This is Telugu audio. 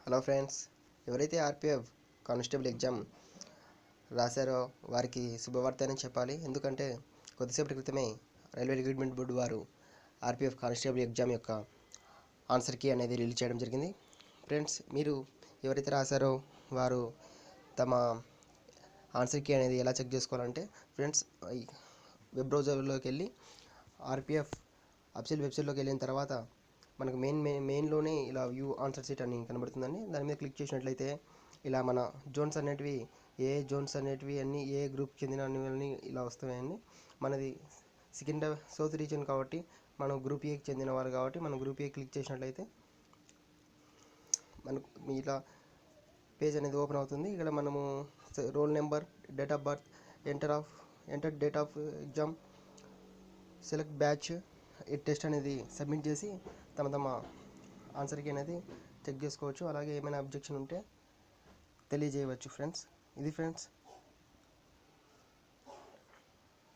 హలో ఫ్రెండ్స్, ఎవరైతే ఆర్పిఎఫ్ కానిస్టేబుల్ ఎగ్జామ్ రాశారో వారికి శుభవార్త అని చెప్పాలి. ఎందుకంటే కొద్దిసేపటి క్రితమే రైల్వే రిక్రూట్మెంట్ బోర్డు వారు ఆర్పిఎఫ్ కానిస్టేబుల్ ఎగ్జామ్ యొక్క ఆన్సర్ కీ అనేది రిలీజ్ చేయడం జరిగింది. ఫ్రెండ్స్, మీరు ఎవరైతే రాశారో వారు తమ ఆన్సర్ కీ అనేది ఎలా చెక్ చేసుకోవాలంటే ఫ్రెండ్స్, వెబ్ బ్రౌజర్లోకి వెళ్ళి ఆర్పిఎఫ్ అఫీషియల్ వెబ్సైట్లోకి వెళ్ళిన తర్వాత మనకు మెయిన్లోనే ఇలా వ్యూ ఆన్సర్ షీట్ అని కనబడుతుందండి. దాని మీద క్లిక్ చేసినట్లయితే ఇలా మన జోన్స్ అనేటివి జోన్స్ అనేటివి అన్నీ ఏ గ్రూప్ చెందిన అన్నీ ఇలా వస్తాయండి. మనది సౌత్ రీజియన్ కాబట్టి మనం గ్రూప్ ఏకి చెందిన వారు కాబట్టి మనం గ్రూప్ ఏ క్లిక్ చేసినట్లయితే మనకు ఇలా పేజ్ అనేది ఓపెన్ అవుతుంది. ఇక్కడ మనము roll number, date of birth, enter date of exam, select batch, ఈ టెస్ట్ అనేది సబ్మిట్ చేసి తమ ఆన్సర్కి అనేది చెక్ చేసుకోవచ్చు. అలాగే ఏమైనా అబ్జెక్షన్ ఉంటే తెలియజేయవచ్చు. ఫ్రెండ్స్, ఇది ఫ్రెండ్స్